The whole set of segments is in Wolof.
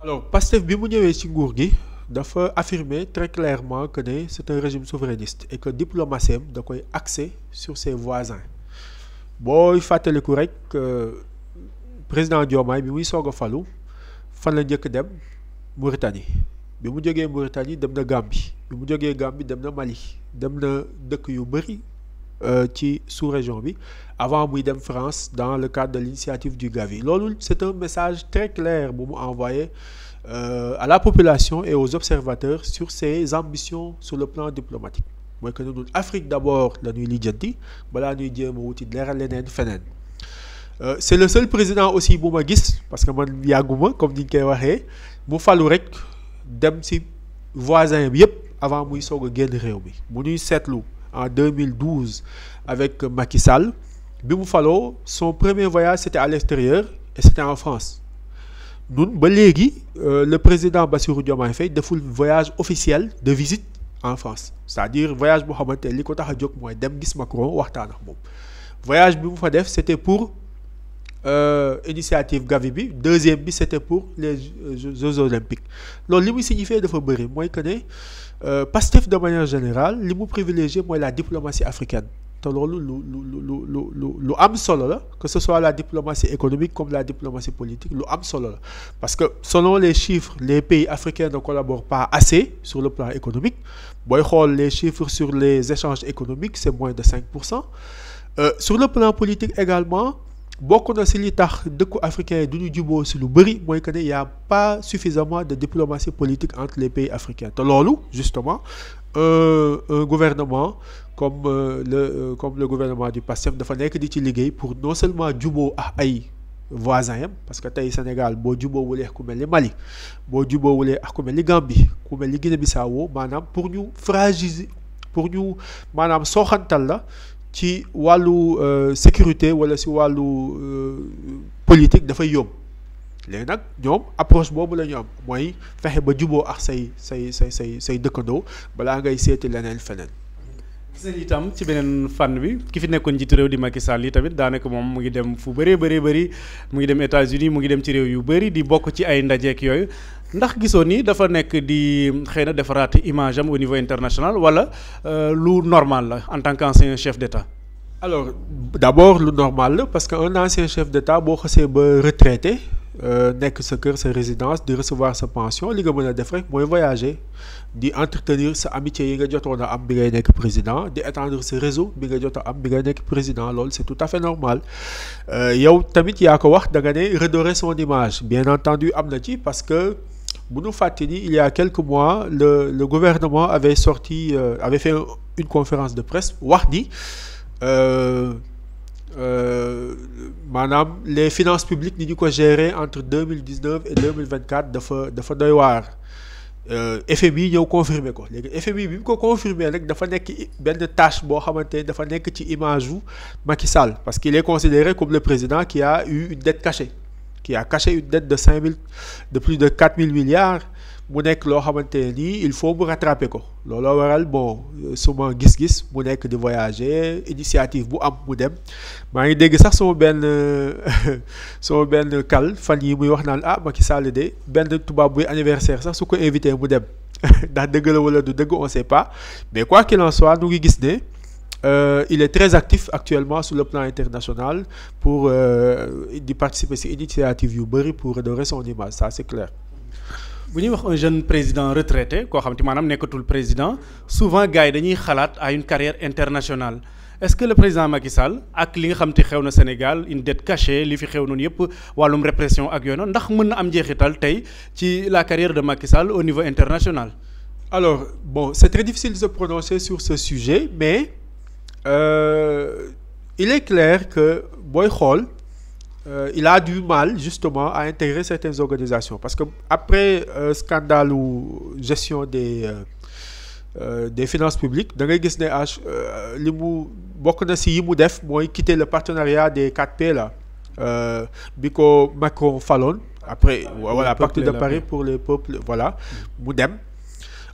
Alors Pastef bi mu ñëwee ci nguur gi dafa affirmer très clairement que ne c'est un régime souverainiste et que diplomatie am da koy axer sur ses voisins booy fàttaliku rek président Diomaye bi muy soog a falu fan la njëkk dem Mauritanie bi mu jógee Mauritanie dem na Gambie bi mu jógee Gambie dem na Mali dem na dëkk yu bëri ci sous-région bi avant muy dem France dans le cadre de l'initiative du Gavi loolu c'est un message très clair bu mu envoyé à la population et aux observateurs sur ses ambitions sur le plan diplomatique mooy que ñun Afrique d'abord la ñuy lijjanti balaa ñuy jéem a wuti leeral leneen feneen c'est le seul président aussi bu ma gis parce que man yàgguma comme ni ñu koy waxee mu falu rek dem ci voisin bi yépp avant muy soog a génn réew mi bu ñuy seetlu en 2012 avec Macky Sall bi mu faloo son premier voyage c'était à l'extérieur et c'était en France ñun ba léegi le président Bassirou Diomaye Faye deful voyage officiel de visite en France c'est-à-dire voyage boo xamante li ko tax a jóg mooy dem gis Macron waxtaan ak moom voyage bi mu fa def c'était pour initiative Gavi bi deuxième bi c'était pour les Jeux olympiques loolu li muy signifier dafa bëri mooy que ne Pastef de manière générale li mu privilégié mooy la diplomatie africaine te loolu lu am solo la que ce soit la diplomatie économique comme la diplomatie politique lu am solo la parce que selon les chiffres les pays africains ne collaborent pas assez sur le plan économique booy xool les chiffres sur les échanges économiques c'est moins de 5%. Sur le plan politique également bokk na ci li tax dëkku africains yi du ñu juboo ci lu bëri mooy que ne y a pas suffisamment de diplomatie politique entre les pays africains te loolu justement un gouvernement comme le gouvernement du PASTEF dafa nekk di ci liggéey pour non seulement juboo ak ay voisins yam parce que tey Sénégal boo juboowulee ku mel ni Mali boo juboowulee ak ku mel ni Gambie ku mel ni Guinée-Bissau maanaam pour ñu fragiliser pour ñu maanaam sooxantal la ci wàllu sécurité wala ci wàllu politique dafay yomb léegi nag ñoom approche boobu la ñu am mooy fexe ba juboo ak say dëkkandoo balaa ngay seeti leneen feneen. gis nañ itam ci beneen fànn bi ki fi nekkoon njiitu réew di Macky Sall yi tamit daanaka moom mu ngi dem fu bëree bëri mu ngi dem États-Unis mu ngi dem ci réew yu bëri di bokk ci ay ndajeek yooyu ndax gisoo ni dafa nekk di xëy na defaraat image am au niveau international wala lu normal la en tant qu'ancien chef d'État. Alors d'abord lu normal la parce que un ancien chef d'État boo xasee ba retraité nekk sa kër sa résidence di recevoir sa pension li nga mën a def rek mooy voyager di entretenir sa amitié yi nga jotoon a am bi ngay nekk président di étendre sa réseau bi nga jot a am bi ngay nekk président loolu c'est tout à fait normal yow tamit yaa ko wax da nga ne redorer son image bien entendu am na ci parce que bu ñu fàtte ni il y a quelques mois le gouvernement avait sorti avait fait une conférence de presse wax ni maanaam les finances publiques ni ñu ko gérer entre 2019 et 2024 dafa doy waar FMI ñëw confirmer ko léegi FMI bi mu ko confirmer rek dafa nekk benn tâche boo xamante ne dafa nekk ci image wu Macky Sall parce qu'il est considéré comme le président qui a eu une dette cachée qui a caché une dette de plus de 4 000 milliards mu nekk loo xamante ne nii il faut mu rattraper ko looloo waral bon suma gis-gis mu nekk di voyager initiative bu am mu dem maa ngi dégg sax sama benn kal fan yi muy wax naan Macky Sall de benn tubaab buy anniversaire sax su ko invité mu dem ndax dëgg la wala du dëgg on sait pas mais quoi qu'il en soit nu ngi gis ne il est très actif actuellement sur le plan international pour di participer ci initiative yu bëri pour redorer son image ça c'est clair. bu ñuy wax un jeune président retraité koo xam te maanaam nekkatul président souvent gars yi dañuy xalaat à une carrière internationale est-ce que le président Macky Sall ak li nga xam te xew na Sénégal une dette cachée li fi xew noonu yëpp wàllum répression ak yooyu noonu ndax mën na am njeexital tey ci la carrière de Macky Sall au niveau international. Alors bon c'est très difficile de se prononcer sur ce sujet mais il est clair que booy xool. Il a du mal justement à intégrer certaines organisations parce que après scandale ou gestion des finances publiques da ngay gis ne li mu bokk na ci yi mu def mooy quitter le partenariat des 4P là bi ko Macron faloon après voilà pacte de Paris pour les peuples voilà mu dem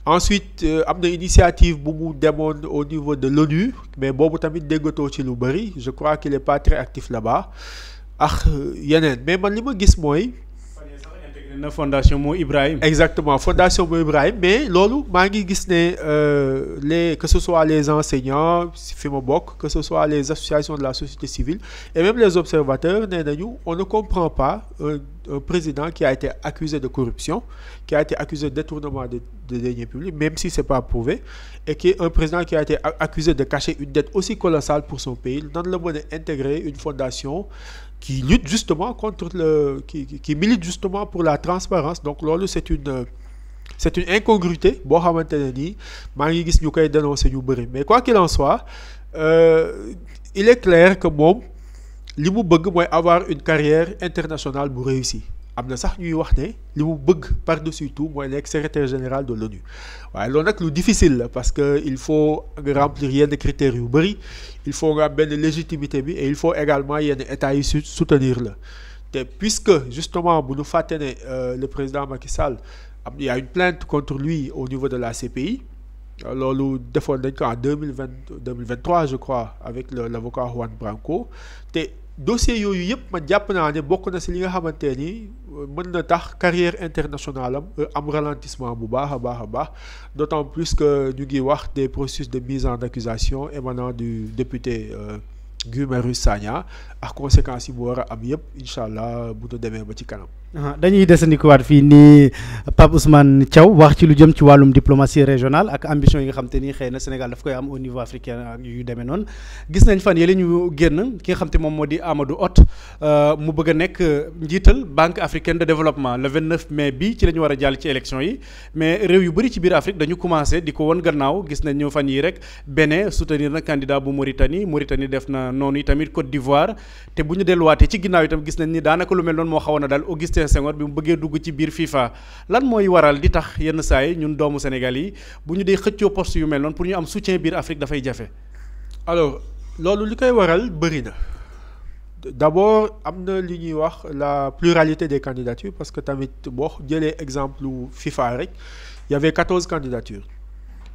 ensuite am na initiative bu mu demoon au niveau de l'ONU mais boobu tamit déggatoo ci lu bari je crois qu'il est pas très actif là-bas yeneen mais man li ma gis mooy na fondation Mo Ibrahim. Exactement fondation Mo Ibrahim mais loolu maa ngi gis ne que ce soit les enseignants fi ma bokk que ce soit les associations de la société civile et même les observateurs nee nañu on ne comprend pas un président qui a été accusé de corruption qui a été accusé de détournement de deniers publics même si c'est pas prouvé et qui est un président qui a été accusé de cacher une dette aussi colossale pour son pays nan la mën a intégrer une fondation qui lutte justement contre qui milite justement pour la transparence donc loolu c'est une incongruité boo xamante ne nii maa ngi gis ñu koy dénoncer ñu bëri mais quoi qu'il en soit il est clair que moom li mu bëgg mooy avoir une carrière internationale bu réussie am na sax ñuy wax ne li mu bëgg par-dessus tout mooy nekk secrétaire général de l'ONU waaye loolu nag lu difficile la parce que il faut remplir yenn critères yu bëri il faut nga am benn légitimité bi et il faut également yenn états yi soutenir la te puisque justement bu ñu fàtte ne le président Macky Sall il y a une plainte contre lui au niveau de la CPI loolu defoon nañ ko en 2023 je crois avec l'avocat Juan Branco te dossier yooyu yëpp man jàpp naa ne bokk na si li nga xamante ni mën na tax carrière internationale am ralentissement bu baax a baax d'autant plus que ñu ngi wax des processus de mise en accusation émanant du député Guy Marius Sagna ak conséquences yi mu war a am yëpp incha allah bu ñu demee ba ci kanam. dañuy desandikuwaat fii nii Pape Ousmane Thiaw wax ci lu jëm ci wàllum diplomatie régionale ak ambition yi nga xam te ni xëy na Sénégal daf koy am au niveau africain ak yu demee noonu gis nañ fan yële ñu génn ki nga xam te moom moo di Amadou Hott mu bëgg a nekk njiital Banque africaine de développement le 29 mai bi ci la ñu war a jàll ci élection yi mais réew yu bëri ci biir Afrique dañu commencé di ko won gannaaw gis nañ ñu fan yi rek Bénin soutenir na candidat bu Mauritanie def na noonu yi tamit Côte d'Ivoire te bu ñu delluwaatee ci ginnaaw itam gis nañ ni daanaka lu mel noonu moo xawoon a daal Augustin Senghor bi mu bëggee dugg ci biir FIFA lan mooy waral di tax yenn saa yi ñun doomu Sénégal yi bu ñu dee xëccoo poste yu mel noonu pour ñu am soutien biir Afrique dafay jafe. alors loolu li koy waral bëri na d'abord am na li ñuy wax la pluralité des candidatures parce que tamit boo jëlee exemple FIFA rek il y avait 14 candidatures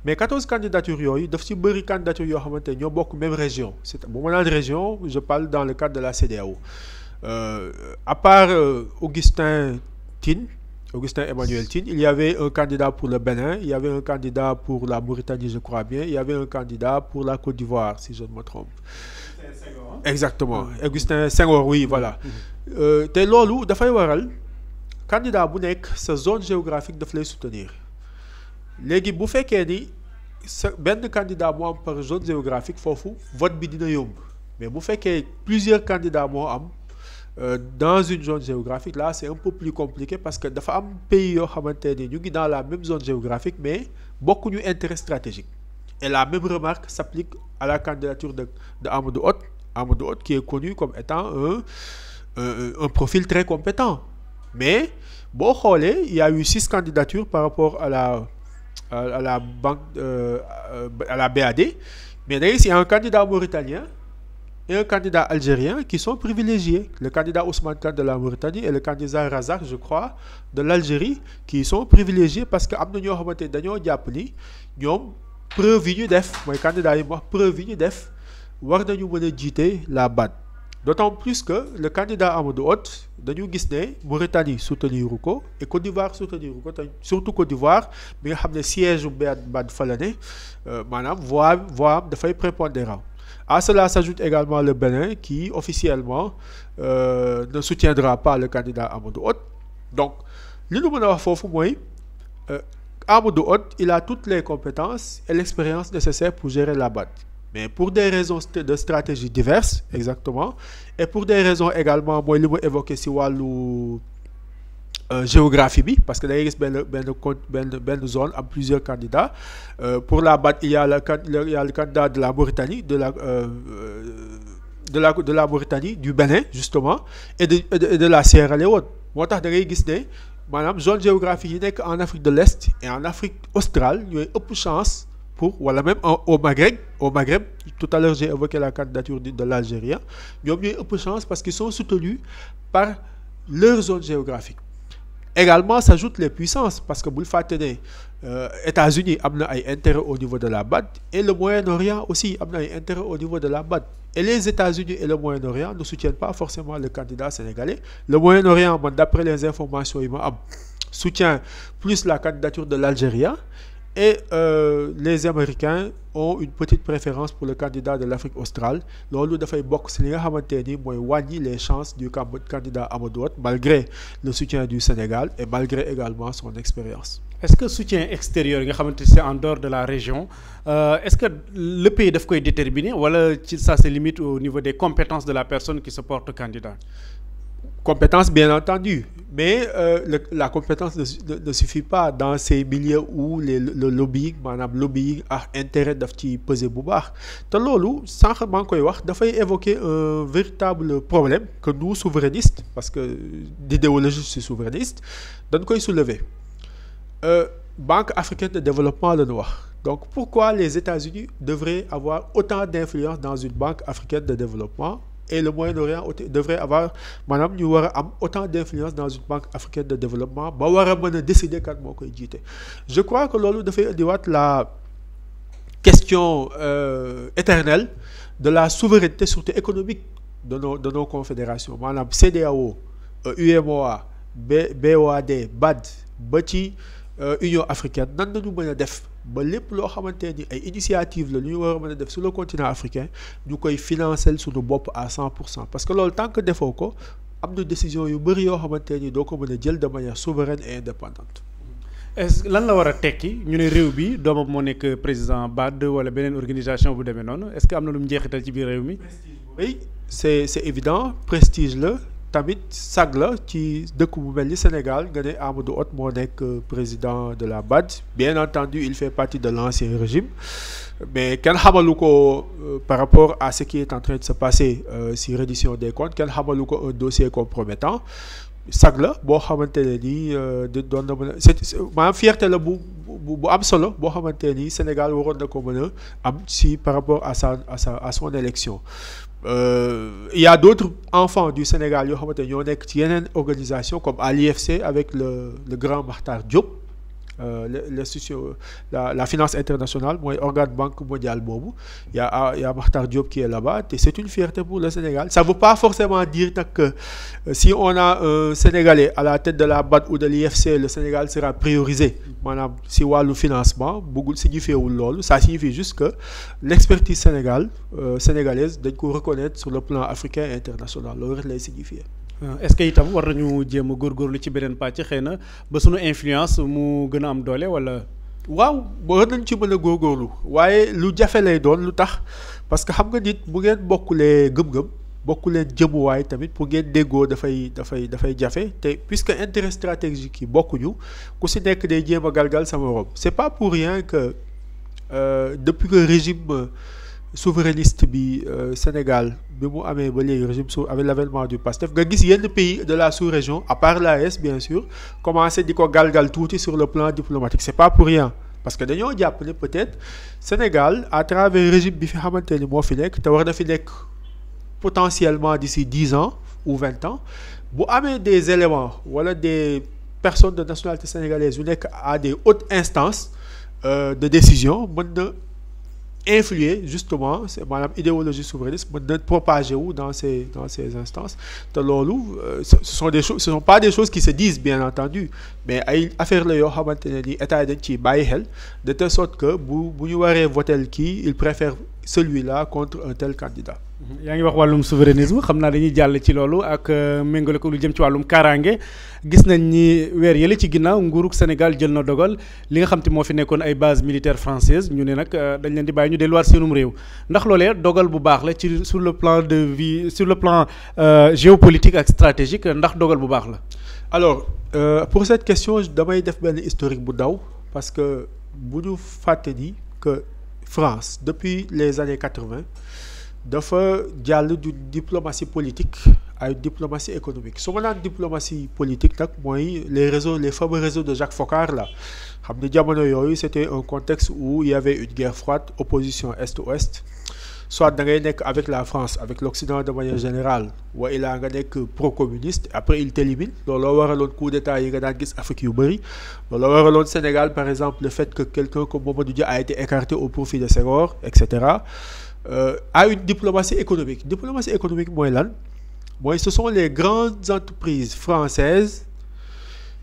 mais 14 candidatures yooyu daf ci bëri candidatures yoo xamante ñoo bokk même région c'est bu ma naan région je parle dans le cadre de la CEDEAO à part Augustin Emmanuel Tine il y avait un candidat pour le Bénin il y avait un candidat pour la Mauritanie je crois bien il y avait un candidat pour la Côte d'Ivoire si je ne me trompe. Exactement Augustin Senghor oui voilà te loolu dafay waral candidat bu nekk sa zone géographique daf lay soutenir léegi bu fekkee ni sa benn candidat moo am par zone géographique foofu vote bi dina yomb mais bu fekkee plusieurs candidats moo am dans une zone géographique là c'est un peu plus compliqué parce que dafa am pays yoo xamante ni ñu ngi dans la même zone géographique mais bokkuñu intérêt stratégique et la même remarque s'applique à la candidature de Amadou Hott qui est connu comme étant un profil très compétent mais boo xoolee il y a eu 6 candidatures par rapport à la banque à la BAD mais d'ailleurs il y a un candidat mauritanien et un candidat algérien qui sont privilégiés le candidat Ousmane Kane de la Mauritanie et le candidat Razak je crois de l'Algérie qui sont privilégiés parce que am na ñoo xamante dañoo jàpp ni ñoom preuve yi ñu def mooy candidat yi mu wax preuve yi ñu def war nañu mën a jiite la BAD d'autant plus que le candidat Amadou Hott dañu gis ne Mauritanie soutenir ko et Côte d'Ivoire soutenir ko te surtout Côte d'Ivoire bi nga xam ne siège bu BAD fa la ne maanaam voix am dafay prépondérant. À cela s'ajoute également le Bénin qui officiellement ne soutiendra pas le candidat Amadou Hott donc li ñu mën a wax foofu mooy Amadou Hott il a toutes les compétences et l'expérience nécessaires pour gérer la BAD mais pour des raisons de stratégie diverses exactement et pour des raisons également mooy li mu évoqué ci wàllu géographie bi parce que da ngay gis benn zone am plusieurs candidats pour la BAD il y a le candidat de la Mauritanie de la Mauritanie du Bénin justement et de la Sierra Leone moo tax da ngay gis ne maanaam zone géographique yi nekk en Afrique de l'Est et en Afrique australe ñooy ëpp chance pour wala même au Maghreb tout à l'heure j'ai évoqué la candidature de l'Algérien ñoom ñooy ëpp chance parce qu'ils sont soutenus par leur zone géographique également s'ajoutent les puissances parce que bul fàtte ne États-Unis am na ay intérêt au niveau de la BAD et le Moyen-Orient aussi am na ay intérêt au niveau de la BAD et les États-Unis et le Moyen-Orient ne soutiennent pas forcément le candidat sénégalais. Le Moyen-Orient, d'après les informations yi ma am, soutient plus la candidature de l'Algérie et les Américains ont une petite préférence pour le candidat de l'Afrique australe. Loolu dafay bokk ci li nga xamante ni mooy wàññi les chances du candidat Amadou Hott malgré le soutien du Sénégal et malgré également son expérience. Est-ce que soutien extérieur yi nga xamante ni c'est en dehors de la région est-ce que le pays daf koy déterminer wala ci ça se limite au niveau des compétences de la personne qui se porte candidat? Compétence bien entendu, mais la compétence ne suffit pas dans ces milieux où le lobbying maanaam lobbying ak intérêt daf ci peser bu baax te loolu sànq maa ngi koy wax dafay évoquer un véritable problème que nous souverainistes parce que d'idéologie si souverainiste dañ koy soulever. Banque africaine de développement la ñu wax donc pourquoi les États-Unis devraient avoir autant d'influence dans une banque africaine de développement et le Moyen-Orient devrait avoir maanaam ñu war a am autant d'influence dans une banque africaine de développement ba war a mën a décider kan moo koy jiite. Je crois que loolu dafay indiwaat la question éternelle de la souveraineté surtout économique de nos confédérations maanaam CEDEAO, UEMOA, BOAD, BAD ba ci Union africaine nan nañu mën a def ba lépp loo xamante ni ay initiative la lu ñu war a mën a def sur le continent africain ñu koy financer suñu bopp à 100% parce que loolu tant que defoo ko am na décision yu bëri yoo xamante ni doo ko mën a jël de manière souveraine et indépendante. est-ce que lan la war a tekki ñu ne réew bi doomam moo nekk président BAD wala beneen organisation bu demee noonu est-ce que am na lu mu njeexital ci biir réew mi. Oui, c'est évident prestige la. tamit sag la ci dëkk bu mel ni Sénégal nga ne Amadou Hott moo nekk président de la BAD bien entendu il fait partie de l'ancien régime mais kenn xamalu ko par rapport à ce qui est en train de se passer si reddition des comptes kenn xamalu ko un dossier compromettant sag la boo xamante ne nii doon na mën a maanaam fierté la bu am solo boo xamante ni Sénégal waroon na ko mën a am si par rapport à son élection. Il y a d'autres enfants du Sénégal yoo xamante ñoo nekk ci yeneen organisation comme à l'IFC avec le grand Makhtar Diop l'institution la finance internationale mooy organe banque mondiale boobu il y a Makhtar Diop qui est là-bas et c'est une fierté pour le Sénégal. Ça veut pas forcément dire nag que si on a un Sénégalais à la tête de la BAD ou de l'IFC le Sénégal sera priorisé maanaam si wàllu financement bëggul signifiewul loolu ça signifie juste que l'expertise sénégalaise dañ ko reconnaître sur le plan africain et international loolu rek lay signifier. Est-ce que itam war nañu jéem a góorgóorlu ci beneen pàcc xëy na ba suñu influence mu gën a am doole wala. waaw war nañ ci mën a góorgóorlu waaye lu jafe lay doon lu tax parce que xam nga nit bu ngeen bokkulee gëm-gëm bokku leen jëmuwaay tamit pour ngeen déggoo dafay jafe te puisque intérêt stratégique yi bokkuñu ku si nekk day jéem a galgal sama morom c'est pas pour rien que depuis que régime souverainiste bi Sénégal bi mu amee ba léegi régime avec l'avènement du PASTEF nga gis yenn pays de la sous-région à part l'AES bien sûr commencé di ko galgal tuuti sur le plan diplomatique c'est pas pour rien parce que dañoo jàpp ne peut-être Sénégal à travers régime bi fi xamante ni moo fi nekk te war na fi nekk potentiellement d'ici 10 ans ou 20 ans bu amee des éléments wala des personnes de nationalité sénégalaise yu nekk à des hautes instances de décision mën na influer justement c'est maanaam idéologie souverainiste mën na propager wu dans ces instances te loolu ce sont pas des choses qui se disent bien entendu mais ay affaire la yoo xamante ne ni état yi dañ ciy bàyyi xel de telle sorte que bu ñu waree voter kii il préfère celui-là contre un tel candidat. yaa ngi wax wàllum souverainisme xam naa dañuy jàll ci loolu ak méngale ko lu jëm ci wàllum kaaraange gis nañ ni weer yële ci ginnaaw nguurug Sénégal jël na dogal li nga xam te moo fi nekkoon ay base militaire française ñu ne nag dañ leen di bàyyi ñu delluwaat seenum réew ndax loolee dogal bu baax la ci sur le plan de vie sur le plan géopolitique ak stratégique ndax dogal bu baax la. Alors pour cette question damay def benn historique bu ndaw parce que bu ñu fàtte ni que France depuis les années 80 dafa jàll du diplomatie politique à une diplomatie économique su ma naan diplomatie politique nag mooy les fameux réseaux de Jacques Foccart là xam ne jamono yooyu c'était un contexte où il y avait une guerre froide opposition est-ouest soit da ngay nekk avec la France avec l'Occident de manière générale wa ilaa nga nekk pro-communiste après il t'élimine looloo waraloon coup d'état yi nga daan gis Afrique yu bëri looloo waraloon Sénégal par exemple le fait que quelqu'un comme Mamadou Dia a été écarté au profit de Senghor etc. A une diplomatie économique mooy lan mooy ce sont les grandes entreprises françaises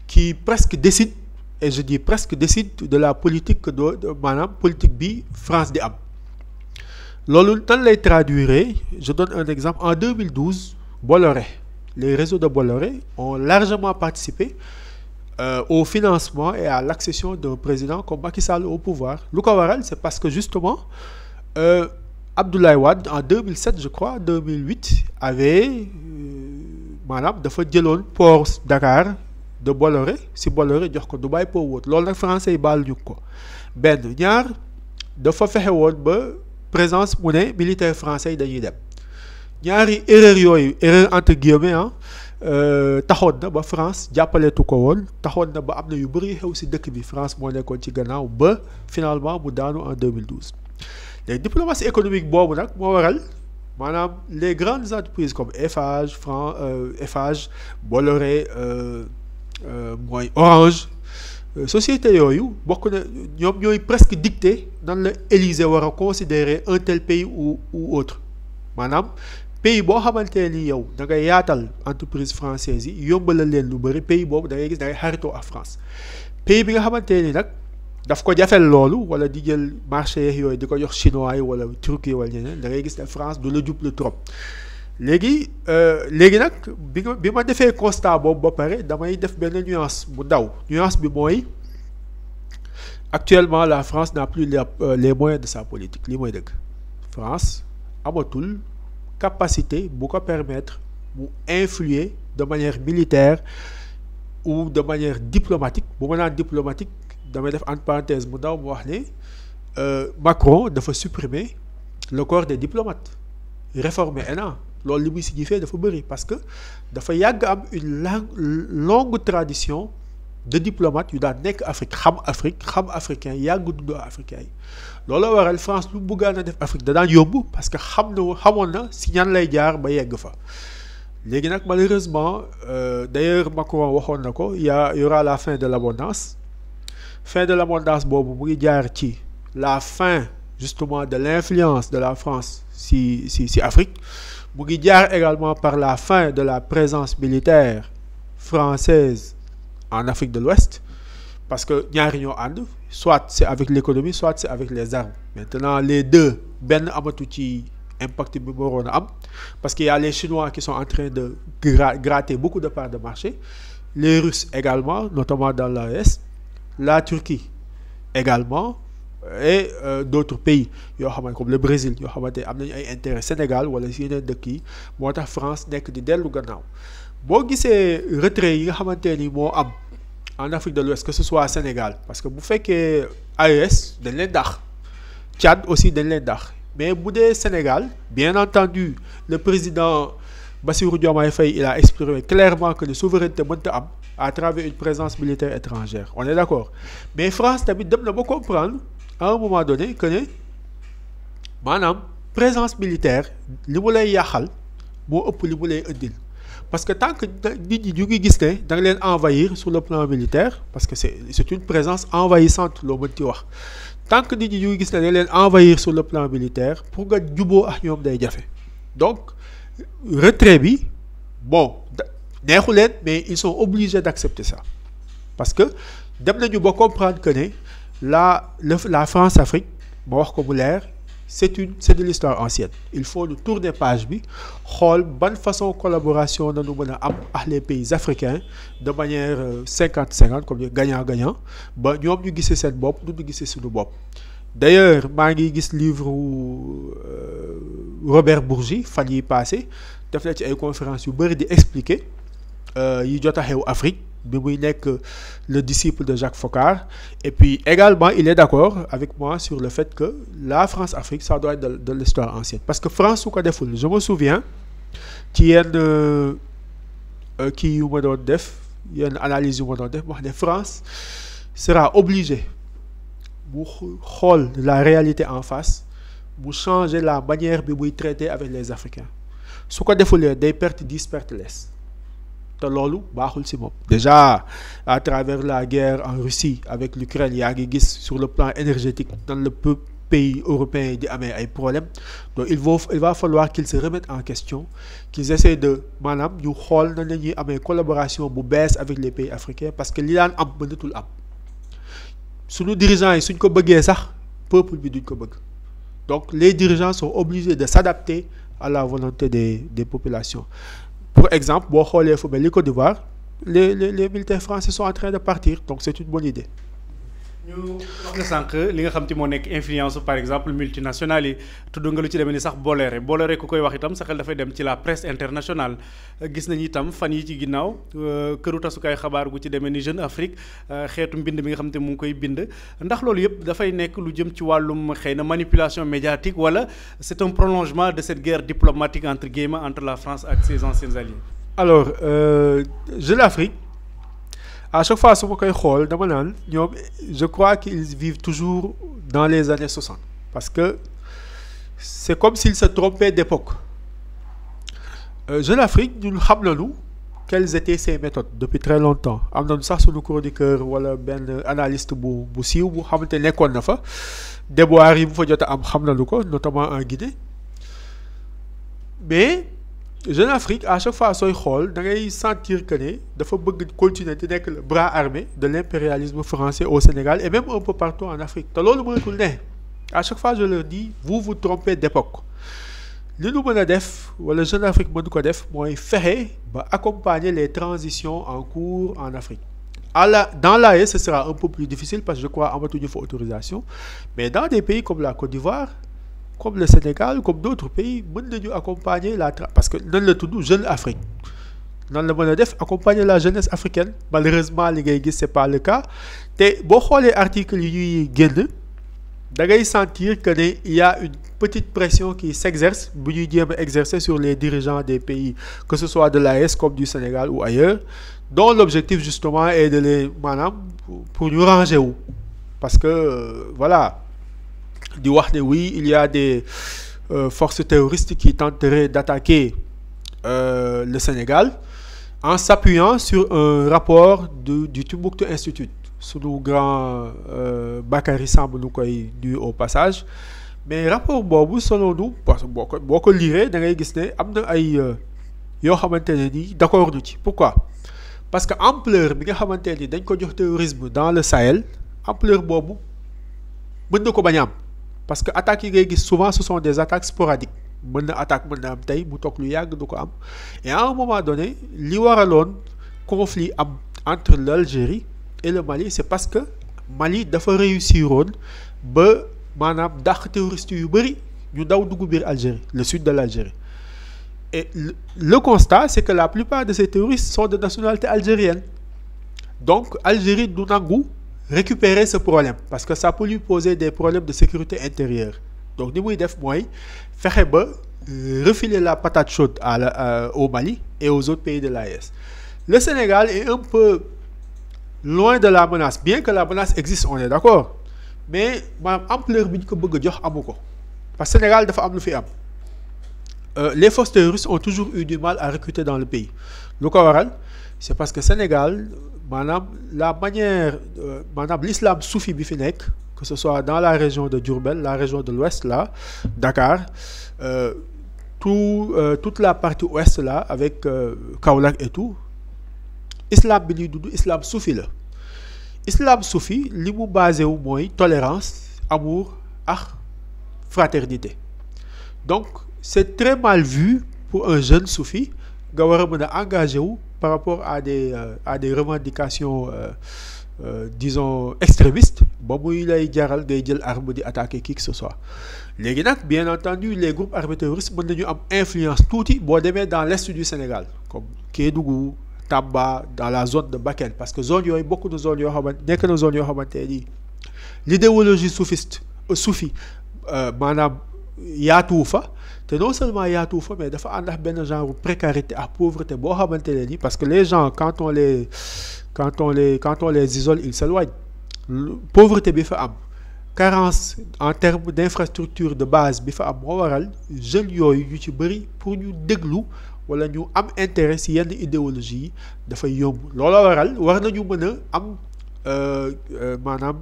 qui presque décident et je dis presque décident de la politique que maanaam politique bi France di am loolu nan lay traduire je donne un exemple en 2012 Bolloré les réseaux de Bolloré ont largement participé au financement et à l'accession d'un président comme Macky Sall au pouvoir lu ko waral c'est parce que justement Abdoulaye Wade en 2007 je crois 2008 avait maanaam dafa jëloon port Dakar de Bolloré si Bolloré jox ko Dubai Port World loolu nag français yi baal ñu ko benn ñaar dafa fexe woon ba présence mu ne militaire français yi dañuy dem ñaari erreur entre guillemets taxoon na ba France jàppaleetu ko woon taxoon na ba am na yu bëri xew si dëkk bi France moo nekkoon ci gannaaw ba finalement mu daanu en 2012 léegi diplomatie économique boobu nag moo waral maanaam les grandes entreprises comme Eiffage Bolloré mooy Orange société yooyu bokk na ñoom ñooy presque dicté nan la Élysée war a considérer un tel pays ou autre maanaam pays boo xamante ni yow da ngay yaatal entreprise française yi yombalal leen lu bëri pays boobu da ngay gis da ngay xaritoo ak France pays bi nga xamante ni nag daf ko jafel loolu wala di jël marché yooyu di ko jox chinois yi wala turc yi wala ñeneen da ngay gis ne France du la jublu trop léegi nag bi ma defee constat boobu ba pare damay def benn nuance bu ndaw nuance bi mooy actuellement la France n'a plus les moyens de sa politique lii mooy dëgg France amatul capacité bu ko permettre mu influer de manière militaire ou de manière diplomatique bu ma naan diplomatique damay def entre parenthèse mu ndaw mu wax ne Macron dafa supprimer le corps des diplomates réformer ENA loolu li muy signifier dafa bëri parce que dafa yàgg am une longue tradition de diplomate yu daan nekk Afrique xam africain yàgg dundoo africain yi looloo waral France lu bëggaan a def Afrique da daan yóbbu parce que xamoon na si ñan lay jaar ba yegg fa léegi nag malheureusement d'ailleurs Macron waxoon na ko y aura la fin de l'abondance boobu mu ngi jaar ci la fin justement de l'influence de la France si Afrique mu ngi jaar également par la fin de la présence militaire française en Afrique de l'Ouest parce que ñaari ñoo ànd soit c'est avec l'économie soit c'est avec les armes maintenant les deux benn amatu ci impact bi mu waroon a am parce qu'il y a les Chinois qui sont en train de gratter beaucoup de parts de marché les Russes également notamment dans l'AES la Turquie également et d'autres pays yoo xamante comme le Brésil yoo xamante am nañu ay intérêt Sénégal wala si yeneen dëkk yi moo tax France nekk di dellu gannaaw boo gisee retrait yi nga xamante ni moo am en Afrique de l'Ouest que ce soit Sénégal parce que bu fekkee AES dañ leen dàq Tchad aussi dañ leen dàq mais bu dee Sénégal bien entendu le président Bassirou Diomaye Faye il a exprimé clairement que la souveraineté mënta am à travers une présence militaire étrangère on est d'accord mais France tamit dem na ba comprendre à un moment donné que ne maanaam présence militaire li mu lay yàqal moo ëpp li mu lay indil parce que tant que nit ñi ñu ngi gis ne da nga leen envahir sur le plan militaire parce que c'est une présence envahissante loo mën ci wax tant que nit ñi ñu ngi gis ne da nga leen envahir sur le plan militaire pour nga juboo ak ñoom day jafe donc retrait bi bon neexu leen mais ils sont obligés d'accepter ça parce que dem nañu ba comprendre que ne la France-Afrique ma wax ko mu leer c'est de l'histoire ancienne il faut ñu tourner page bi xool ban façon collaboration nañu mën a am ak les pays africains de manière 50-50 comme gagnant-gagnant ba ñoom ñu gisee seen bopp du ñu gisee suñu bopp d'ailleurs maa ngi gis livre Robert Bourgi fan yi passé def na ci ay conférences yu bëri di expliquer yi jot a xew Afrique bi muy nekk le disciple de Jacques Foccart et puis également il est d'accord avec moi sur le fait que la France-Afrique ça doit être de l'histoire ancienne parce que France su ko deful je me souviens ci yenn kii yu ma doon def yenn analyse yu ma doon def wax ne France sera obligée bu xool la réalité en face mu changer la manière bi muy traiter avec les Africains su ko defulee day perte 10 perte les te loolu baaxul ci moom. Déjà à travers la guerre en Russie avec l'Ukraine yaa ngi gis sur le plan énergétique nan le pays européens di amee ay problèmes donc il va falloir qu'ils se remettent en question, qu'ils essaient de maanaam ñu xool nan la ñuy amee collaboration bu bees avec les pays africains parce que li daan am mënatul am suñu dirigeants yi suñ ko bëggee sax peuple bi duñ ko bëgg donc les dirigeants sont obligés de s'adapter à la volonté des populations. Pour exemple boo xoolee fu mel ni Côte d'Ivoire les militaires français sont en train de partir donc c'est une bonne idée. ñu wax nga sànq li nga xam te moo nekk influence par exemple multinationales yi tudd nga lu ci demee ni sax Bolloré ku koy wax itam sa xel dafay dem ci la presse internationale gis nañu itam fan yi ci ginnaaw këru tasukaay xabaar gu ci demee ni Jeune Afrique xeetu mbind mi nga xam te mu ngi koy bind ndax loolu yëpp dafay nekk lu jëm ci wàllum xëy na manipulation médiatique wala c'est un prolongement de cette guerre diplomatique entre guillemets entre la France ak ses anciens alliés. Alors Jeune Afrique à chaque fois su ma koy xool dama naan ñoom je crois qu'ils vivent toujours dans les années 60 parce que c'est comme s'ils se trompaient d'époque. Jeune Afrique ñun xam nañu quelles étaient ses méthodes depuis très longtemps am nañu sax suñu chroniqueur wala benn analyste bu siiw bu xamante nekkoon na fa déboires yi bu fa jot a am xam nañu ko notamment en Guinée mais Jeune Afrique à chaque fois sooy xool da ngay sentir que ne dafa bëgg continuer di nekk le bras armé de l'impérialisme français au Sénégal et même un peu partout en Afrique te loolu mënatul ne à chaque fois je leur dis vous vous trompez d'époque li nu mën a def wala Jeune Afrique mën ko def mooy fexe ba accompagner les transitions en cours en Afrique dans l'AES ce sera un peu plus difficile parce que je crois amatuñu fa autorisation mais dans des pays comme la Côte d'Ivoire comme le Sénégal comme d'autres pays mën nañu accompagner parce que nan la tudd Jeune Afrique nan la mën a def accompagner la jeunesse africaine malheureusement li ngay gis c'est pas le cas te boo xoolee articles yi ñuy génn da ngay sentir que ne il y a une petite pression qui s'exerce bu ñuy jéem a exercer sur les dirigeants des pays que ce soit de l'AES comme du Sénégal ou ailleurs dont l'objectif justement est de les maanaam pour ñu ranger wu parce que voilà di wax ne oui il y a des forces terroristes qui tenteraient d'attaquer le Sénégal en s'appuyant sur un rapport du Tombouctou Institute sunu grand Bakary Samb nu koy nuyu au passage mais rapport boobu selon nous parce que boo ko lire da ngay gis ne am na ay yoo xamante ne nii d'accord nu ci pourquoi parce que ampleur bi nga xamante ni dañ ko jox terrorisme dans le Sahel ampleur boobu mën na ko bañ a am parce que attaques yi ngay gis souvent ce sont des attaques sporadiques mën na attaque mën na am tey mu toog lu yàgg du ko am et à un moment donné li waraloon conflit am entre l'Algérie et le Mali c'est parce que Mali dafa réussiroon ba maanaam dàq terroristes yu bëri ñu daw dugg biir Algérie le sud de l'Algérie et le constat c'est que la plupart de ces terroristes sont de nationalité algérienne donc Algérie du nangu récupérer ce problème parce que ça peut lui poser des problèmes de sécurité intérieure donc ni muy def mooy fexe ba refiler la patate chaude au Mali et aux autres pays de l'AES. Le Sénégal est un peu loin de la menace bien que la menace existe on est d'accord mais maanaam ampleur bi ñu ko bëgg a jox amu ko parce que Sénégal dafa am lu fi am les forces terroristes ont toujours eu du mal à recruter dans le pays lu ko waral c'est parce que Sénégal maanaam la manière maanaam l'islam soufi bi fi nekk que ce soit dans la région de Diourbel la région de l'ouest là Dakar toute la partie ouest là avec Kaolack et tout islam bi ñuy dund islam soufi la islam soufi li mu basé wu mooy tolérance amour ak fraternité donc c'est très mal vu pour un jeune soufi nga war a mën a engagé wu par rapport à des revendications disons extrémistes ba muy lay jaral ngay jël arme di attaquer qui que ce soit léegi nag bien entendu les groupes armés terroristes mën nañu am influence tuuti boo demee dans l'est du Sénégal comme Kédougou Tamba dans la zone de Bakel parce que zone yooyu bokk na zone yoo xamante nekk na zone yoo xamante ni l'idéologie soufiste soufi maanaam yaatuwu fa te non seulement yaatuwu fa mais dafa ànd ak benn genre précarité ak pauvreté boo xamante ne ni parce que les gens quand on les isole ils s'éloignent pauvreté bi fa am carence en termes d'infrastructure de base bi fa am moo waral jeunes yooyu ñu ci bëri pour ñu déglu wala ñu am intérêt ci yenn idéologie yi dafay yomb looloo waral war nañu mën a am maanaam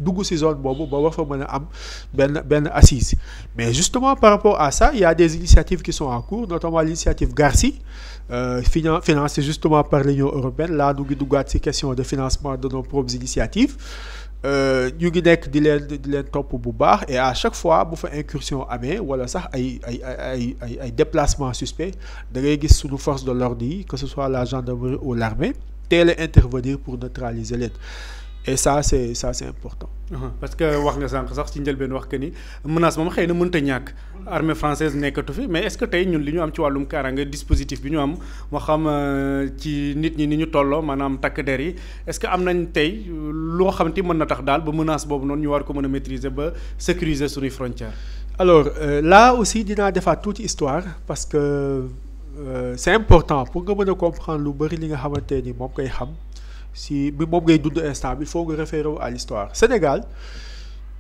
dugg ci zone boobu ba war fa mën a am benn assise mais justement par rapport à ça il y a des initiatives qui sont en cours notamment l'initiative Garci financée justement par l'Union européenne là ñu ngi duggaat ci question de financement de nos propres initiatives ñu ngi nekk di leen topp bu baax et à chaque fois bu fa incursion amee wala sax ay déplacement suspect da ngay gis suñu force de l'ordre yi que ce soit la gendarmerie ou l'armée teel a intervenir pour neutraliser leen et ça c'est important. parce que wax nga sànq sax ci njëlbeen wax que ni menace moom xëy na mënta ñàkk armée française nekkatu fi mais est-ce que tey ñun li ñu am ci wàllum kaaraange dispositif bi ñu am moo xam ci nit ñi ni ñu tolloo maanaam takk der yi est-ce que am nañ tey loo xamante mën na tax daal ba menace boobu noonu ñu war ko mën a maîtriser ba sécuriser suñuy frontières. alors là aussi dinaa defaat tuuti histoire parce que c'est important pour nga mën a comprendre lu bari li nga xamante ni moom koy xam. si bi moom ngay dund instant bi il faut nga référer à l'histoire Sénégal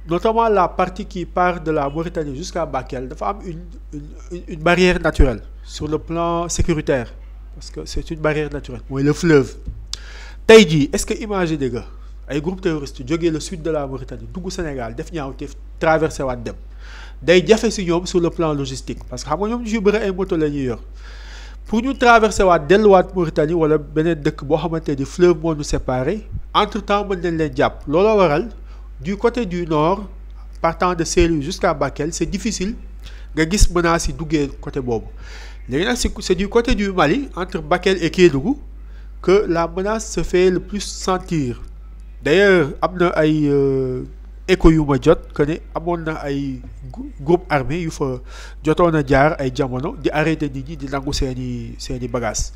notamment la partie qui part de la Mauritanie jusqu'à Bakel dafa am une barrière naturelle sur le plan sécuritaire parce que c'est une barrière naturelle mooy le fleuve tey jii est-ce que imaginer nga ay groupes terroristes jógee le sud de la Mauritanie dugg Sénégal def ñaawteef traversé waat dem day jafe si ñoom sur le plan logistique parce que xam nga ñoom ñu si bëri ay moto la ñuy yor pour ñu traverser waat delluwaat Mauritanie wala beneen dëkk boo xamante ni fleuve moo ñu séparé entre temps mën nañ leen jàpp looloo waral du côté du nord partant de Saint-Louis jusqu'à Bakel c'est difficile nga gis menaces yi duggee côté boobu léegi nag c'est du côté du Mali entre Bakel et Kédougou que la menace se fait le plus sentir d'ailleurs am na ay écho yu ma jot que ne amoon na ay groupe armé yu fa jotoon a jaar ay jamono di arrêter nit ñi di nangu seeni bagages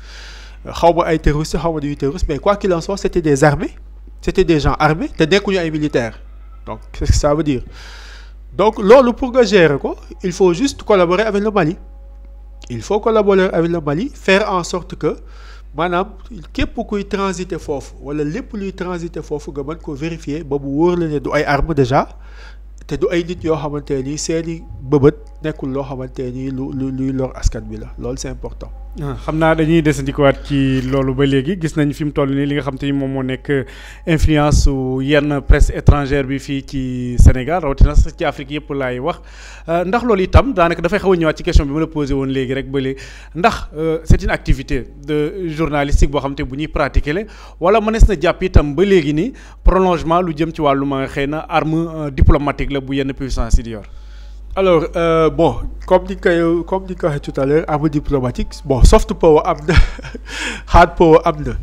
xaw ma ay terroristes xaw ma duy terroristes mais quoi qu'il en soit c'était des armés c'était des gens armés te nekkuñu ay militaires donc qu'est-ce que ça veut dire donc loolu pour nga gérer ko il faut juste collaborer avec le Mali il faut collaborer avec le Mali faire en sorte que maanaam képp kuy transiter foofu wala lépp luy transiter foofu nga mën ko vérifier ba mu wóor la ne du ay armes déjà te du ay nit yoo xamante ni seeni bëbët nekkul loo xamante ni luy lor askan bi la loolu c'est important. xam naa dañuy desandikuwaat ci loolu ba léegi gis nañ fi mu toll nii li nga xam te ni moom moo nekk influence su yenn presse étrangère bi fii ci Sénégal rawatina sax ci Afrique yëpp laay wax ndax loolu itam daanaka dafay xaw a ñëwaat ci question bi ma la posé woon léegi rek ba léegi ndax c'est une activité de journalistique boo xam te bu ñuy pratiquer la wala mënees na jàpp itam ba léegi ni prolongement lu jëm ci wàllum xëy na arme diplomatique la bu yenn puissance yi di yor. alors bon comme ni ko waxee tout à l'heure arme diplomatique bon soft power am na hard power am na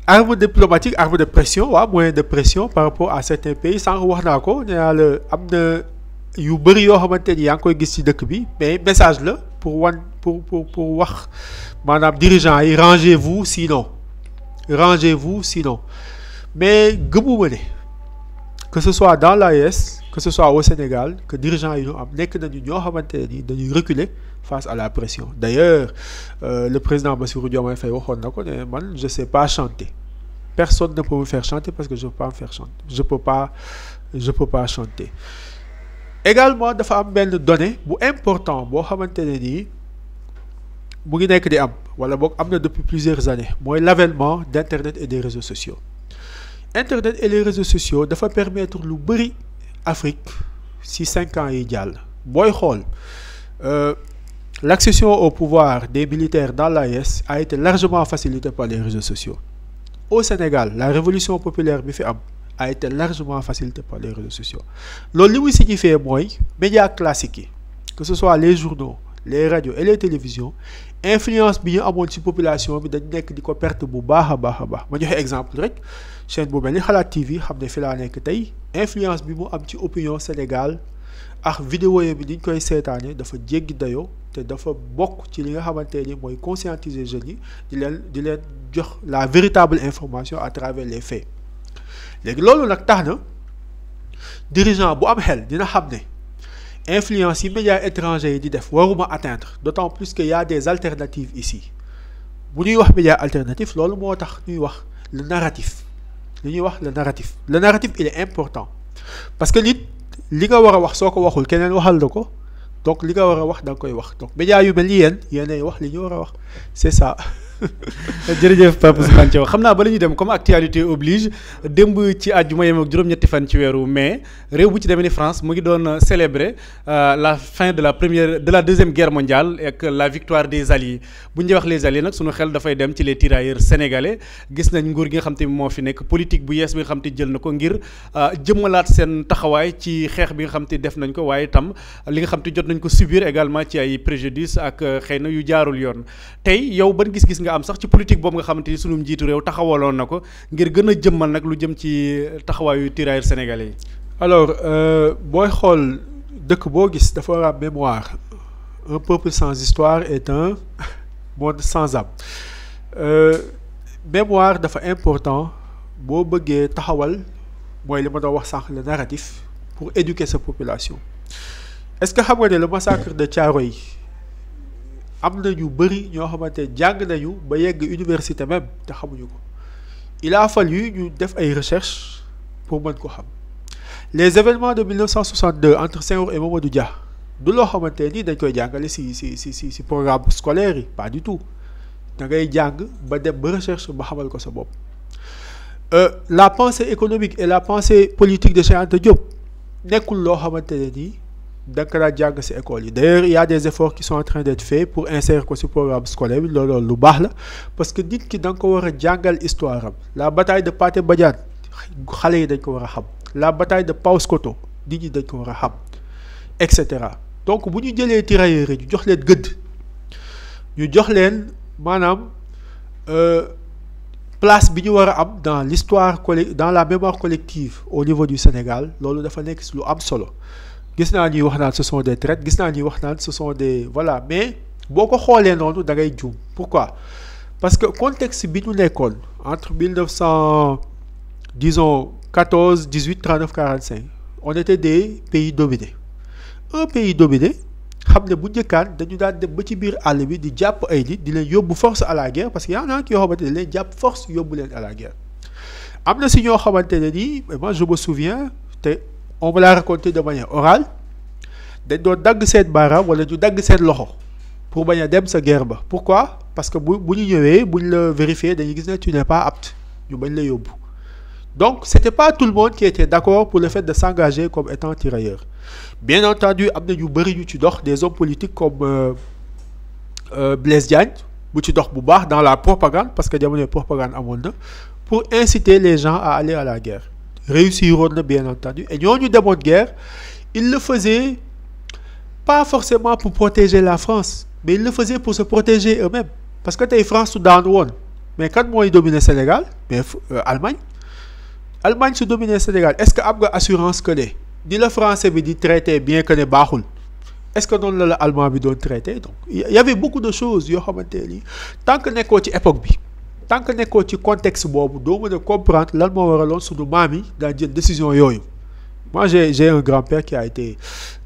arme diplomatique arme de pression waaw moyen de pression par rapport à certains pays sànq wax naa ko nee naa la am na yu bëri yoo xamante ni yaa ngi koy gis ci dëkk bi mais message la pour wax maanaam dirigeants yi rangez-vous sinon mais gëmuma ne que ce soit dans l'AES que ce soit au Sénégal que dirigeants yi ñu am nekk nañu ñoo xamante ni dañuy reculer face à la pression d'ailleurs le président Bassirou Diomaye Faye waxoon na ko ne man je sais pas chanter personne ne peut me faire chanter parce que je peux pas me faire chanter je peux pas chanter également dafa am benn donnée bu important boo xamante ne nii mu ngi nekk di am wala boog am na depuis plusieurs années mooy l'avènement d'internet et des réseaux sociaux internet et les réseaux sociaux dafa permettre lu bari Afrique ci 5 ans yi jàll booy xool l'accession au pouvoir des militaires dans l'AES a été largement facilitée par les réseaux sociaux au Sénégal la révolution populaire bi fi am a été largement facilitée par les réseaux sociaux loolu li muy signifier mooy médias classiques yi que ce soit les journaux les radios et les télévisions influence bi ñu amoon ci population bi dañ nekk di ko perte bu baax a baax ma joxe exemple rek chaîne bu mel ni Xalaat TV xam ne fi laa nekk tey influence bi mu am ci opinion Sénégal ak vidéo yi bi niñ koy seetaane dafa jéggi dayoo te dafa bokk ci li nga xamante ni mooy conscientiser jeunes yi di leen jox la véritable information à travers les faits léegi loolu nag tax na dirigeant bu am xel dina xam ne influence yi médias étrangers yi di def waruma atteindre d'autant plus qu'il y a des alternatives ici bu ñuy wax médias alternatifs loolu moo tax ñuy wax le li ñuy wax le narratif il est important parce que nit li nga war a wax soo ko waxul keneen waxal la ko donc li nga war a wax da nga koy wax donc médias yu mel ni yéenay wax li ñu war a wax c'est ça. jërëjëf Pape Ousmane Thiaw xam naa ba la ñuy dem comme actualité oblige démb ci àjjuma yem ak juróom-ñetti fan ci weeru mai réew bu ci demee ni France mu ngi doon célébrer la fin de la deuxième guerre mondiale ak la victoire des alliés bu ñu wax les alliés nag sunu xel dafay dem ci les tirailleurs sénégalais gis nañ nguur gi nga xam te moo fi nekk politique bu yees bi nga xam te jël na ko ngir jëmmalaat seen taxawaay ci xeex bi nga xam te def nañ ko waaye itam li nga xam te jot nañ ko subir également ci ay préjudice ak xëy na yu jaarul yoon tey yow ban gis-gis nga am sax ci politique boobu nga xamante ni sunu njiitu réew taxawaloon na ko ngir gën a jëmmal nag lu jëm ci taxawaayu tirailleurs sénégalais yi. alors booy xool dëkk boo gis dafa war a am mémoire un peuple sans histoire est un monde sans âme mémoire dafa important boo bëggee taxawal mooy li ma doon wax sànq le narratif pour éduquer sa population est-ce que xam nga ne le massacre de Thiaroye yi am na ñu bëri ñoo xamante jàng nañu ba yegg université même te xamuñu ko il a fallu ñu def ay recherches pour mën ko xam les événements de 1962 entre Senghor et Mamadou Dia du loo xamante ni dañ koy jàngale si programme scolaire yi pas du tout da ngay jàng ba dem ba recherche ba xamal ko sa bopp. La pensée économique et la pensée politique de Cheikh Anta Diop nekkul loo xamante ne nii da nga ko daan jàng ci école yi d'ailleurs il y a des efforts qui sont en train d'être faits pour insérer ko ci programme scolaire bi loolu lu baax la parce que nit ki da nga ko war a jàngal histoire am la bataille de Pathé Badiane xale yi dañ ko war a xam la bataille de Paoskoto nit ñi dañ ko war a xam et cetera donc bu ñu jëlee tirailleurs yi ñu jox leen gëdd ñu jox leen maanaam place bi ñu war a am dans l'histoire dans la mémoire collective au niveau du Sénégal loolu dafa nekk lu am solo. gis naa ñuy wax naan ce sont des traites gis naa ñuy wax naan ce sont des voilà mais boo ko xoolee noonu da ngay juum pourquoi parce que contexte bi ñu nekkoon entre 1900 disons 14 18 39 45 on était des pays dominés un pays dominé xam ne bu njëkkaan dañu daan dem ba ci biir àll bi di jàpp ay nit di leen yóbbu force à la guerre parce que yaa ngi yoo xamante ne leen jàpp force yóbbu leen à la guerre am na si ñoo xamante ne nii moi je me souviens te. On me l'a raconté de manière orale dañ doon dagg seen baaraam wala ñu dagg seen loxo pour bañ a dem sa guerre ba pourquoi parce que bu ñu ñëwee bu ñu la vérifier dañuy gis ne tu n'es pas apte ñu bañ la yóbbu donc c'était pas tout le monde qui était d'accord pour le fait de s'engager comme étant tirailleur bien entendu am na ñu bëri ñu ci dox des hommes politiques comme Blaise Diagne bu ci dox bu baax dans la propagande parce que jamono propagande amoon na pour inciter les gens à aller à la guerre réussir woon na bien entendu et ñooñu demoon guerre ils le faisaient pas forcément pour protéger la France mais ils le faisaient pour se protéger eux-mêmes parce que tey France su daanu woon mais kan mooy dominer Sénégal mais Allemagne su dominer Sénégal est-ce que am nga assurance que ne ni la français bi di traité bien que ne baaxul est-ce que noonu la allemand bi doon traité donc il y avait beaucoup de choses yoo xamante ni tant que nekkoo ci époque bi tant que nekkoo ci contexte boobu doo mën a comprendre lan moo waraloon sunu maam yi daa jël décision yooyu moi j'ai un grand-père qui a été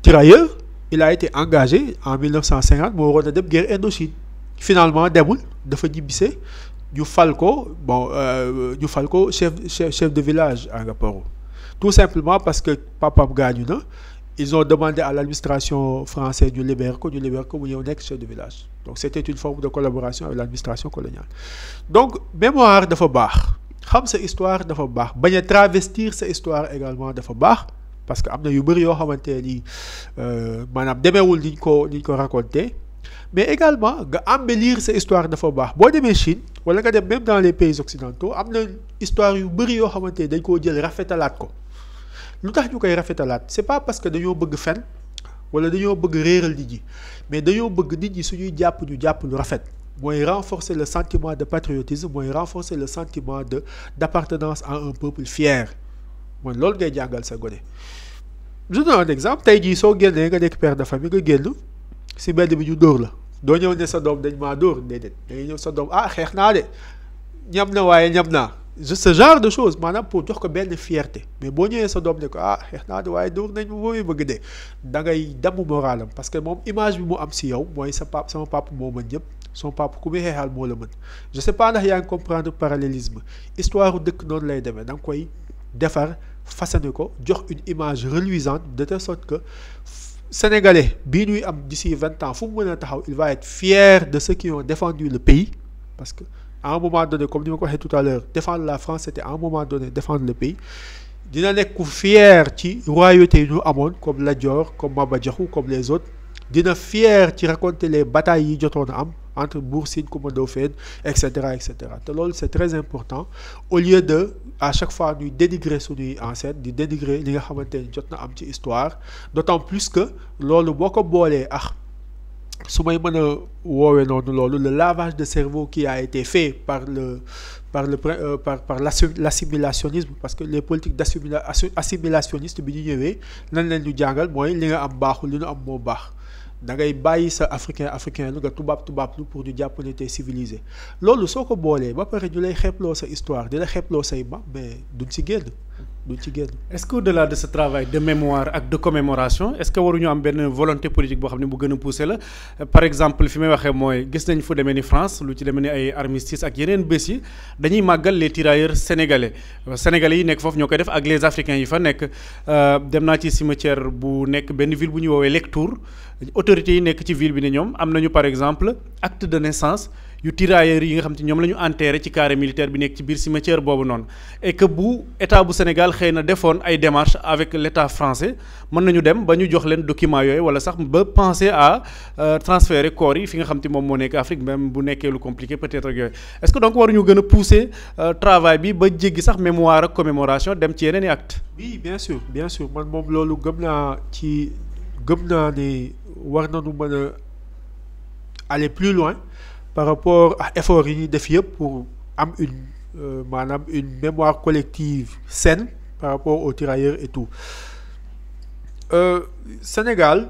tirailleur il a été engagé en 1950 moo waroon a dem guerre Indochine finalement demul dafa ñibbise ñu fal ko chef de village à Ngaparou tout simplement parce que papam gaañu na ils ont demandé à l'administration française ñu libérer ko mu ñëw nekk chef de village donc c'était une forme de collaboration avec l'administration coloniale donc mémoire dafa baax xam sa histoire dafa baax bañ a travestir sa histoire également dafa baax parce que am na yu bëri yoo xamante ni maanaam demeewul niñ ko raconté mais également nga embellir sa histoire dafa baax boo demee Chine wala nga dem même dans les pays occidentaux am na histoire yu bëri yoo xamante ni dañ koo jël rafetalaat ko lu tax ñu koy rafetalaat c'est pas parce que dañoo bëgg fen wala dañoo bëgg réeral nit ñi mais dañoo bëgg nit ñi suñuy jàpp ñu jàpp lu rafet mooy renforcer le sentiment de patriotisme mooy renforcer le sentiment d'appartenance à un peuple fier mooy loolu ngay jàngal sa gone. je donne un exemple tey jii soo génnee nga nekk père de famille nga génn si mbedd bi ñu dóor la doo ñëw ne sa doom dañ maa dóor déedéet da ngay ñëw sa doom xeex naa de ñam na waaye ñam naa. ce genre de choses maanaam pour jox ko benn fierté mais boo ñëwee sa doom ne ko xeex naa de waaye dóor nañ ma boobu bëgg de da ngay damm moralam parce que moom image bi mu am si yow mooy sama papa moo mën ñëpp son papa ku muy xeexal moo la mën je sais pas ndax yaa ngi comprendre parallélisme histoire u dëkk noonu lay demee da nga koy defar façonné ko jox une image reluisante de telle sorte que sénégalais bii ñuy am d'ici 20 ans fu mu mën a taxaw il va être fier de ceux qui ont défendu le pays parce que à un moment donné comme ni ma ko waxee tout à l'heure défendre la France c'était à un moment donné défendre le pays dina nekk ku fier ci royauté yi ñu amoon comme Lat Dior comme Maba Diakhou comme les autres dina fier ci raconter les batailles yi jotoon a am entre Buur Sine Coumba Ndoffène et cetera te loolu c'est très important au lieu de à chaque fois ñuy dénigrer suñuy ancêtres di dénigrer li nga xamante ni jot na am ci histoire d'autant plus que loolu boo ko boolee su may mën a woowee noonu loolu le lavage de cerveau qui a été fait par l'assimilationnisme parce que les politiques d'assimilationnistes bi ñu ñëwee nan leen ñu jàngal mooy li nga am baaxul li ñu am moo baax da ngay bàyyi sa africain lu nga tubaab lu pour ñu jàpp ne tey civilisé loolu soo ko boolee ba pare ñu lay xeebloo sa histoire di la xeebloo say maam mais duñ ci génn. est-ce que au-delà de ce travail de mémoire ak de commémoration est-ce que waruñu am benn volonté politique boo xam ne bu gën a poussé la par exemple fi may waxee mooy gis nañ fu demee ni France lu ci demee ni ay armistice ak yeneen bés yi dañuy màggal les tirailleurs sénégalais yi nekk foofu ñoo koy def ak les africains yi fa nekk dem naa ci cimetière bu nekk benn ville bu ñuy woowee Lectoure autorités yi nekk ci ville bi ne ñoom am nañu par exemple acte de naissance yu tirailleurs yi nga xam te ñoom la ñu enterré ci carré militaire bi nekk ci biir cimetière boobu noonu et que bu état bu Sénégal xëy na defoon ay démarches avec l'état français mën nañu dem ba ñu jox leen documents yooyu wala sax ba penser à transférer corps yi fi nga xam te moom moo nekk Afrique même bu nekkee lu compliqué peut-être ak yooyu est-ce que donc waruñu gën a pousser travail bi ba jéggi sax mémoire ak commémoration dem ci yeneen i actes. oui bien sûr man moom loolu gëm naa ni war nañu mën a aller plus loin. par rapport à effort yi ñuy def yëpp pour am une mémoire collective saine par rapport aux tirailleurs et tout Sénégal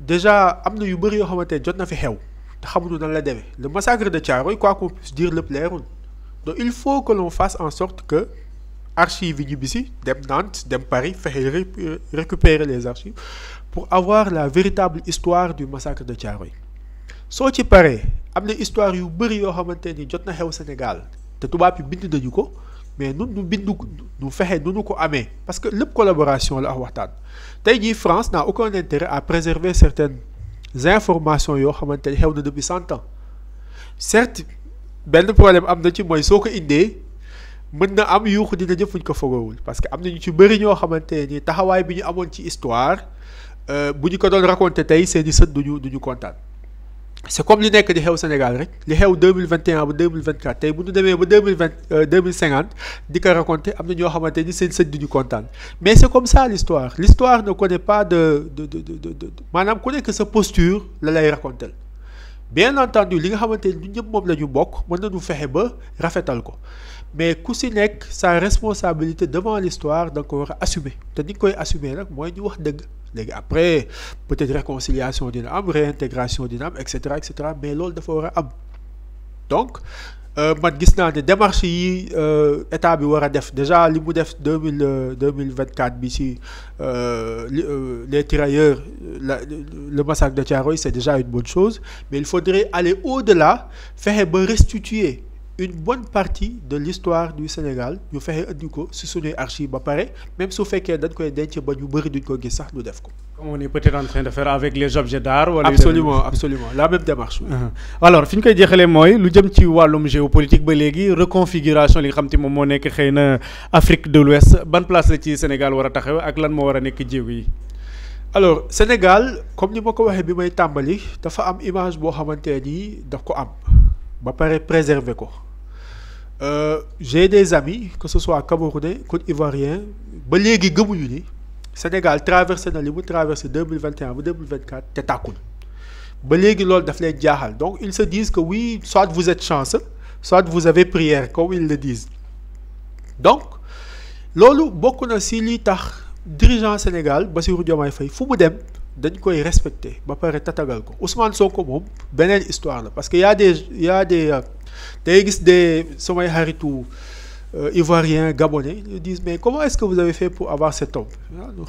déjà am na yu bëri yoo xamante ne jot na fi xew te xamuñu nan la demee le massacre de Thiaroye quoi qu'on puisse dire lépp leerul donc il faut que l'on fasse en sorte que archives yi ñu bisi dem Nantes dem Paris fexe récupérer les archives pour avoir la véritable histoire du massacre de Thiaroye soo ci paree am na histoire yu bëri yoo xamante ni jot na xew Sénégal te tubaab yi bind nañu ko mais nun nu fexe nu ko amee parce que lépp collaboration la ak waxtaan tey jii France n'a aucun intérêt à préserver certaines informations yoo xamante ni xew na depuis 100 ans certes benn problème am na ci mooy soo ko indee mën na am yuuxu dina jëf fuñ ko fogoowul parce que am na ñu ci bëri ñoo xamante ni taxawaay bi ñu amoon ci histoire bu ñu ko doon raconter tey seeni sët duñu kontaan. c'est comme li nekk di xew Sénégal rek li xew 2021 ba 2024 tey bu ñu demee ba 2050 di ko raconter am na ñoo xamante ni seen sët duñu kontaan mais c'est comme ça l'histoire ne connaît pas de maanaam ku nekk sa posture la lay raconter bien entendu li nga xamante ni ñun ñëpp moom la ñu bokk mën nañu fexe ba rafetal ko mais ku si nekk sa responsabilité devant l'histoire da nga ko war a assumer te ni nga koy assumer nag mooy ñu wax dëgg léegi après peut-être réconciliation dina am réintégration dina am et cetera mais loolu dafa war a am donc man gis naa ne démarche yi état bi war a def déjà li mu def 2024 bi ci les tirailleurs le massacre de Thiaroye c'est déjà une bonne chose mais il faudrait aller au-delà fexe ba restituer une bonne partie de l'histoire du Sénégal ñu fexe indi ko ci suñuy archives ba pare même su fekkee dañ koy denc ba ñu bëri duñ ko gis sax ñu def ko. comme on est peut-être en train de faire avec les objets d'art. wala absolument la même démarche. alors fi ñu koy jeexalee mooy lu jëm ci wàllum géopolitique ba léegi reconfiguration li nga xam te moom moo nekk xëy na Afrique de l'Ouest ban place la ci Sénégal war a taxaw ak lan moo war a nekk jéego yi. alors Sénégal comme ni ma ko waxee bi may tàmbali dafa am image boo xamante ni daf ko am ba pare préserver ko. J'ai des amis que ce soit camerounais Côte Ivoirien ba léegi gëmuñu ni Sénégal traversé na li mu traversé 2021 ba 2024 te tàkkul ba léegi loolu daf leen jaaxal donc ils se disent que oui soit vous êtes chanceux soit vous avez prière comme ils le disent donc loolu bokk na si li tax dirigeant Sénégal Bassirou Diomaye Faye fu mu dem dañ koy respecter ba pare tatagal ko Ousmane Sonko moom beneen histoire la parce que y a des day gis des samay xaritu ivoiriens gabonais ils disent mais comment est-ce que vous avez fait pour avoir cet homme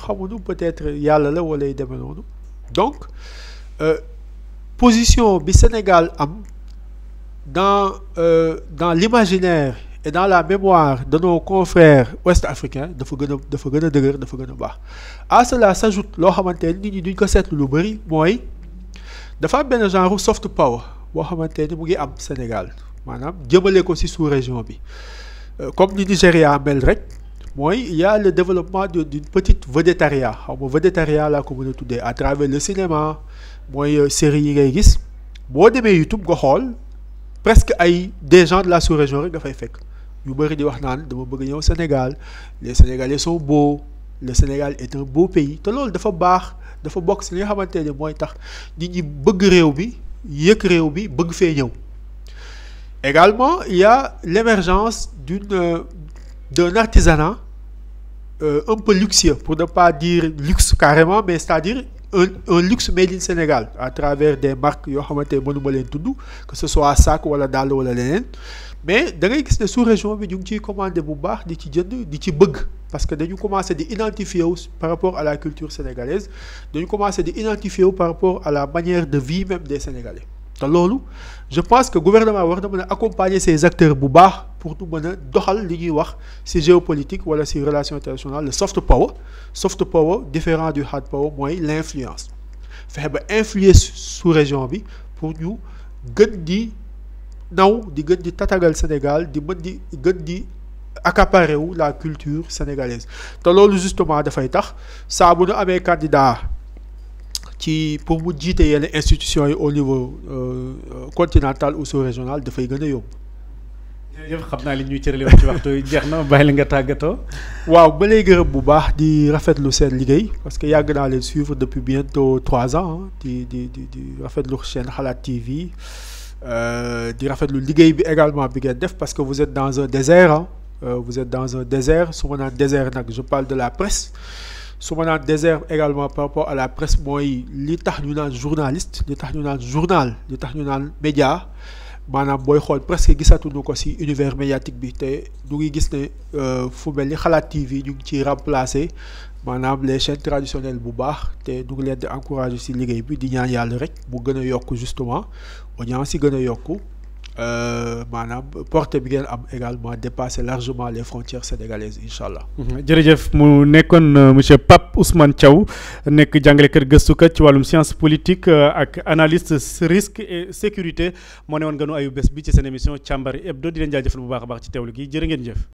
xamuñu peut-être yàlla la wala yu demee noonu donc position bi Sénégal am dans l'imaginaire et dans la mémoire de nos confrères ouest-africains dafa gën a dëgër dafa gën a baax. À cela s'ajoute loo xamante ne nit ñi duñ ko seetlu lu bëri mooy dafa am benn genre soft power boo xamante ni mu ngi am Sénégal maanaam jëmale ko ci sous-région bi comme ni Nigéria mel rek mooy il y a le développement d'une petite vedettariat xaw ma vedettariat laa ko mën a tuddee à travers le cinéma mooy série yi ngay gis boo demee YouTube nga xool presque ay des gens de la sous-région rek dafay fekk yu bëri di wax naan dama bëgg ñëw Sénégal les Sénégalais sont beaux le Sénégal est un beau pays te loolu dafa baax dafa bokk ci li nga xamante ne mooy tax nit ñi bëgg réew bi yëg réew bi bëgg fee ñëw. Également il y a l'émergence d'un artisanat un peu luxueux pour ne pas dire luxe carrément mais c'est-à-dire un luxe made in Sénégal à travers des marques yoo xamante ne mënuma leen tudd que ce soit sac wala dàll wala leneen mais da ngay gis ne sous-région bi ñu ngi ciy commandé bu baax di ci jënd di ci bëgg parce que dañu commencé di identifier wu par rapport à la culture sénégalaise dañu commencé di identifier wu par rapport à la manière de vie même des Sénégalais te loolu je pense que gouvernement war na mën a accompagner ces acteurs bu baax pour ñu mën a doxal li ñuy wax ci géopolitique wala ci relation internationale le soft power différent du hard power mooy l'influence fexe ba influer sous-région bi pour ñu gën di gën di tatagal Sénégal di mën di gën di accaparer wu la culture sénégalaise te loolu justement dafay tax saa bu ñu amee candidat ci pour mu jiite yenn institutions yi au niveau continental ou sous-régional dafay gën a yomb. jërëjëf xam naa li ñuy cërale woon ci waxtu jeex na bàyyi la nga tàggatoo. waaw ba lay gërëm bu baax di rafetlu seen liggéey parce que yàgg naa leen suivre depuis bientôt 3 ans di rafetlu chaîne Xalaat TV di rafetlu liggéey bi également bi ngeen def parce que vous êtes dans un désert vous êtes dans un désert su ma naan désert nag je parle de la presse. su ma naan désert également par rapport à la presse mooy li tax ñu naan journaliste li tax ñu naan journal li tax ñu naan média maanaam booy xool presque gisatuñu ko ci univers médiatique bi te ñu ngi gis ne fu mel ni Xalaat TV ñu ngi ciy remplacer maanaam les chaînes traditionnelles bu baax te ñu ngi leen di encourager ci liggéey bi di ñaan yàlla rek mu gën a yokk justement audience yi gën a yokku maanaam portée bi ngeen am également dépasser largement les frontières sénégalaises incha allah. jërëjëf mu nekkoon monsieur Pape Ousmane Thiaw nekk jàngalekat gëstukat ci wàllum science politique ak analyste risque et sécurité moo ne woon gënu ayu bés bi ci seen émission càmbari hebdo di leen jaajëfal bu baax a baax ci teewlu gi jërë ngeen jëf.